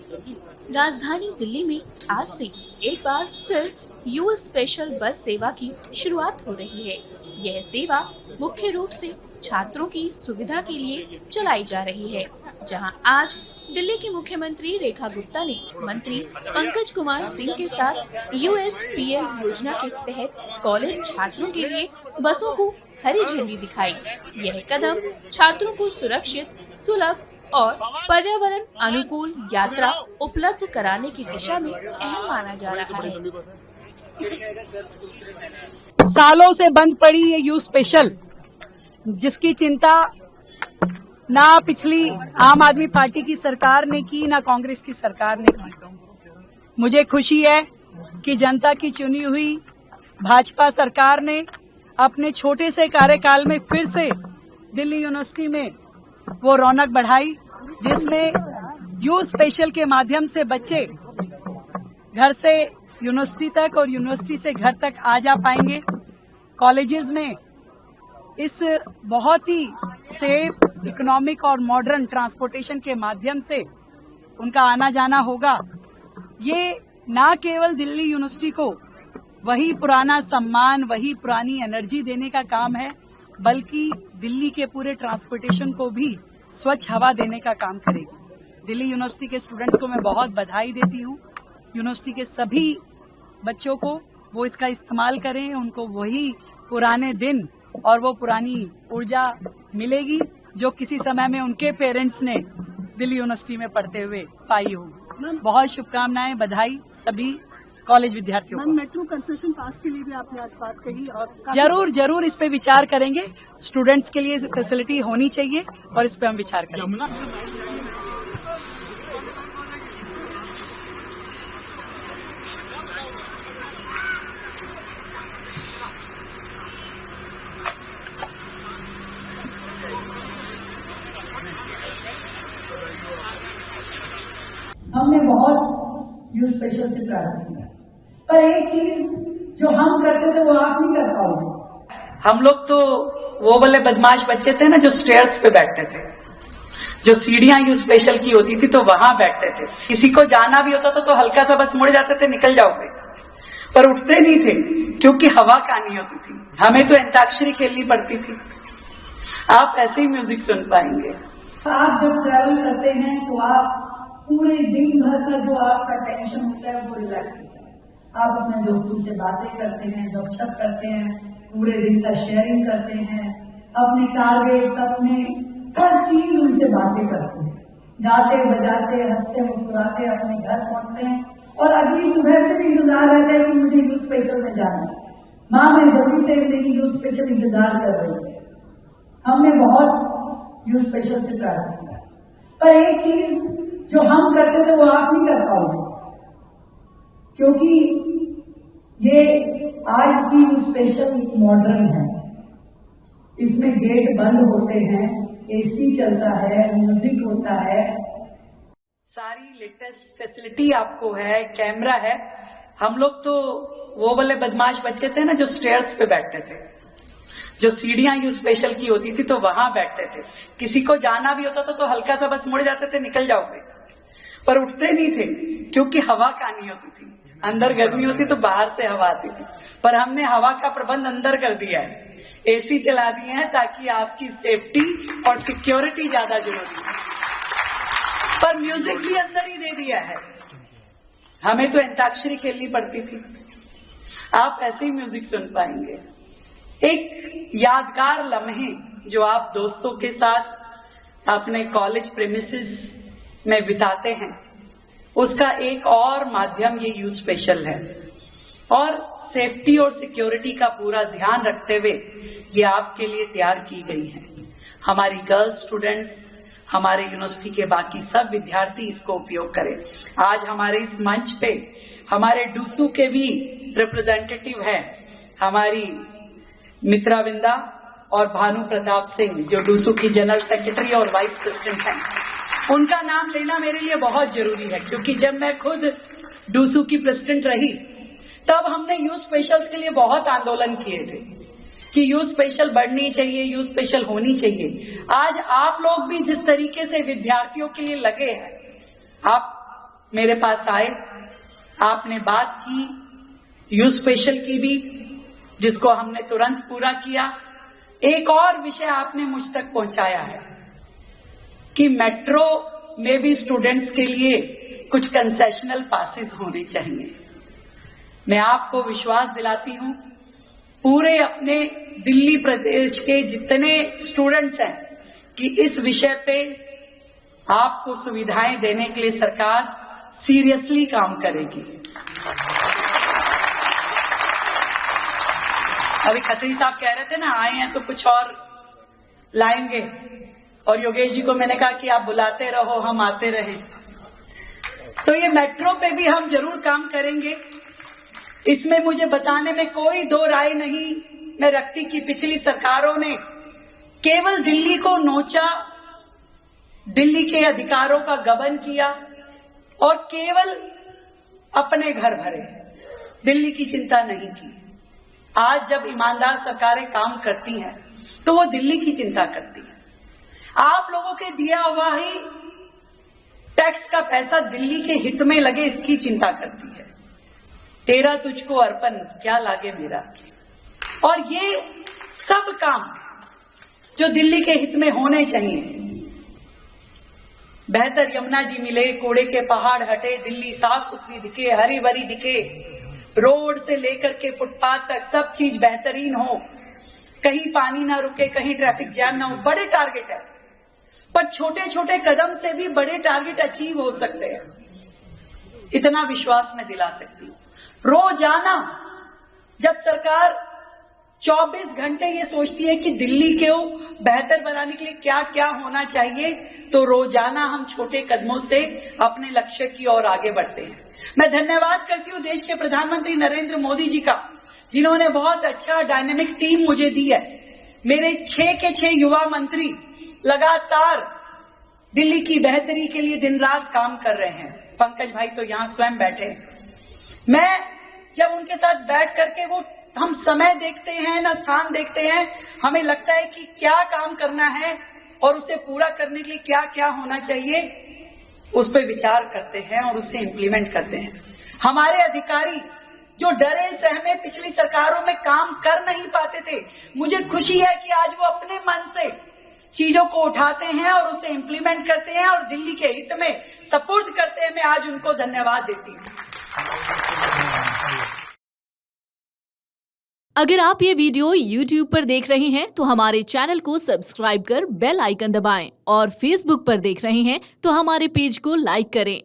राजधानी दिल्ली में आज से एक बार फिर यू स्पेशल बस सेवा की शुरुआत हो रही है। यह सेवा मुख्य रूप से छात्रों की सुविधा के लिए चलाई जा रही है, जहां आज दिल्ली की मुख्यमंत्री रेखा गुप्ता ने मंत्री पंकज कुमार सिंह के साथ यूएसपीएल योजना के तहत कॉलेज छात्रों के लिए बसों को हरी झंडी दिखाई। यह कदम छात्रों को सुरक्षित, सुलभ और पर्यावरण अनुकूल यात्रा उपलब्ध कराने की दिशा में अहम माना जा रहा है। सालों से बंद पड़ी ये यू स्पेशल, जिसकी चिंता ना पिछली आम आदमी पार्टी की सरकार ने की, ना कांग्रेस की सरकार ने की। मुझे खुशी है कि जनता की चुनी हुई भाजपा सरकार ने अपने छोटे से कार्यकाल में फिर से दिल्ली यूनिवर्सिटी में वो रौनक बढ़ाई, जिसमें यू स्पेशल के माध्यम से बच्चे घर से यूनिवर्सिटी तक और यूनिवर्सिटी से घर तक आ जा पाएंगे। कॉलेजेस में इस बहुत ही सेफ, इकोनॉमिक और मॉडर्न ट्रांसपोर्टेशन के माध्यम से उनका आना जाना होगा। ये ना केवल दिल्ली यूनिवर्सिटी को वही पुराना सम्मान, वही पुरानी एनर्जी देने का काम है, बल्कि दिल्ली के पूरे ट्रांसपोर्टेशन को भी स्वच्छ हवा देने का काम करेगी। दिल्ली यूनिवर्सिटी के स्टूडेंट्स को मैं बहुत बधाई देती हूँ। यूनिवर्सिटी के सभी बच्चों को वो इसका इस्तेमाल करें, उनको वही पुराने दिन और वो पुरानी ऊर्जा मिलेगी जो किसी समय में उनके पेरेंट्स ने दिल्ली यूनिवर्सिटी में पढ़ते हुए पाई होगी। बहुत शुभकामनाएं, बधाई सभी कॉलेज विद्यार्थियों को। मेट्रो कंसेशन पास के लिए भी आपने आज बात कही और जरूर इस पे विचार करेंगे। स्टूडेंट्स के लिए फैसिलिटी होनी चाहिए और इस पे हम विचार करेंगे। हमने बहुत यू स्पेशल से प्रारंभ किया, पर एक चीज जो हम करते थे वो आप नहीं कर पाओगे। हम लोग तो वो वाले बदमाश बच्चे थे ना जो स्टेयर्स पे बैठते थे, जो सीढ़ियां यू स्पेशल की होती थी तो वहां बैठते थे। किसी को जाना भी होता था तो हल्का सा बस मुड़ जाते थे, निकल जाओगे, पर उठते नहीं थे क्योंकि हवा कहानी होती थी। हमें तो अंताक्षरी खेलनी पड़ती थी। आप ऐसे ही म्यूजिक सुन पाएंगे। आप जब ट्रैवल करते हैं तो आप पूरे दिन भर का जो आपका टेंशन होता है वो रिलैक्स होता है। आप अपने दोस्तों से बातें करते हैं, गपशप करते हैं, पूरे दिन का शेयरिंग करते हैं, अपने टारगेट, अपने हर चीज उनसे बातें करते हैं, गाते बजाते, हंसते मुस्कुराते अपने घर पहुंचते हैं और अगली सुबह से भी इंतजार रहता है कि मुझे यू स्पेशल में जाना है। माँ मैं जल्दी से मेरी यू स्पेशल इंतजार कर रही है। हमने बहुत यू स्पेशल से प्रारंभ किया, पर एक चीज जो हम करते थे वो आप नहीं कर पाओगे, क्योंकि ये आज की स्पेशल मॉडर्न है। इसमें गेट बंद होते हैं, एसी चलता है, म्यूजिक होता है, सारी लेटेस्ट फैसिलिटी आपको है, कैमरा है। हम लोग तो वो वाले बदमाश बच्चे थे ना जो स्टेयर्स पे बैठते थे, जो सीढ़ियां यू स्पेशल की होती थी तो वहां बैठते थे। किसी को जाना भी होता था तो हल्का सा बस मुड़ जाते थे, निकल जाओगे, पर उठते नहीं थे क्योंकि हवा कहानी होती थी। अंदर गर्मी होती तो बाहर से हवा आती थी, पर हमने हवा का प्रबंध अंदर कर दिया है, एसी चला दिए हैं ताकि आपकी सेफ्टी और सिक्योरिटी ज्यादा जरूरी है। पर म्यूजिक भी अंदर ही दे दिया है। हमें तो अंताक्षरी खेलनी पड़ती थी। आप ऐसे ही म्यूजिक सुन पाएंगे। एक यादगार लम्हे जो आप दोस्तों के साथ अपने कॉलेज प्रेमिसेस में बिताते हैं, उसका एक और माध्यम ये यू स्पेशल है। और सेफ्टी और सिक्योरिटी का पूरा ध्यान रखते हुए ये आपके लिए तैयार की गई है। हमारी गर्ल्स स्टूडेंट्स, हमारे यूनिवर्सिटी के बाकी सब विद्यार्थी इसको उपयोग करें। आज हमारे इस मंच पे हमारे डूसू के भी रिप्रेजेंटेटिव हैं, हमारी मित्रा विंदा और भानु प्रताप सिंह जो डूसू की जनरल सेक्रेटरी और वाइस प्रेसिडेंट हैं। उनका नाम लेना मेरे लिए बहुत जरूरी है, क्योंकि जब मैं खुद डूसू की प्रेसिडेंट रही तब हमने यू स्पेशल्स के लिए बहुत आंदोलन किए थे कि यू स्पेशल बढ़नी चाहिए, यू स्पेशल होनी चाहिए। आज आप लोग भी जिस तरीके से विद्यार्थियों के लिए लगे हैं, आप मेरे पास आए, आपने बात की यू स्पेशल की भी, जिसको हमने तुरंत पूरा किया। एक और विषय आपने मुझ तक पहुंचाया है कि मेट्रो में भी स्टूडेंट्स के लिए कुछ कंसेशनल पासेस होने चाहिए। मैं आपको विश्वास दिलाती हूं, पूरे अपने दिल्ली प्रदेश के जितने स्टूडेंट्स हैं कि इस विषय पे आपको सुविधाएं देने के लिए सरकार सीरियसली काम करेगी। अभी खत्री साहब कह रहे थे ना, आए हैं तो कुछ और लाएंगे, और योगेश जी को मैंने कहा कि आप बुलाते रहो, हम आते रहें। तो ये मेट्रो पे भी हम जरूर काम करेंगे, इसमें मुझे बताने में कोई दो राय नहीं मैं रखती कि पिछली सरकारों ने केवल दिल्ली को नोचा, दिल्ली के अधिकारों का गबन किया और केवल अपने घर भरे, दिल्ली की चिंता नहीं की। आज जब ईमानदार सरकारें काम करती हैं तो वो दिल्ली की चिंता करती है। आप लोगों के दिया हुआ ही टैक्स का पैसा दिल्ली के हित में लगे, इसकी चिंता करती है। तेरा तुझको अर्पण क्या लागे मेरा। और ये सब काम जो दिल्ली के हित में होने चाहिए, बेहतर यमुना जी मिले, कूड़े के पहाड़ हटे, दिल्ली साफ सुथरी दिखे, हरी भरी दिखे, रोड से लेकर के फुटपाथ तक सब चीज बेहतरीन हो, कहीं पानी ना रुके, कहीं ट्रैफिक जैम ना हो। बड़े टारगेट है, पर छोटे छोटे कदम से भी बड़े टारगेट अचीव हो सकते हैं, इतना विश्वास मैं दिला सकती हूँ। रोजाना जब सरकार 24 घंटे ये सोचती है कि दिल्ली को बेहतर बनाने के लिए क्या क्या होना चाहिए, तो रोजाना हम छोटे कदमों से अपने लक्ष्य की ओर आगे बढ़ते हैं। मैं धन्यवाद करती हूँ देश के प्रधानमंत्री नरेंद्र मोदी जी का, जिन्होंने बहुत अच्छा डायनेमिक टीम मुझे दी है। मेरे 6 के 6 युवा मंत्री लगातार दिल्ली की बेहतरी के लिए दिन रात काम कर रहे हैं। पंकज भाई तो यहां स्वयं बैठे हैं। मैं जब उनके साथ बैठ करके वो हम समय देखते हैं ना स्थान देखते हैं, हमें लगता है कि क्या काम करना है और उसे पूरा करने के लिए क्या क्या होना चाहिए, उस पर विचार करते हैं और उसे इंप्लीमेंट करते हैं। हमारे अधिकारी जो डरे सहमे पिछली सरकारों में काम कर नहीं पाते थे, मुझे खुशी है कि आज वो अपने मन से चीजों को उठाते हैं और उसे इंप्लीमेंट करते हैं और दिल्ली के हित में सपुर्द करते हैं। मैं आज उनको धन्यवाद देती हूँ। अगर आप ये वीडियो YouTube पर देख रहे हैं तो हमारे चैनल को सब्सक्राइब कर बेल आइकन दबाएं, और Facebook पर देख रहे हैं तो हमारे पेज को लाइक करें।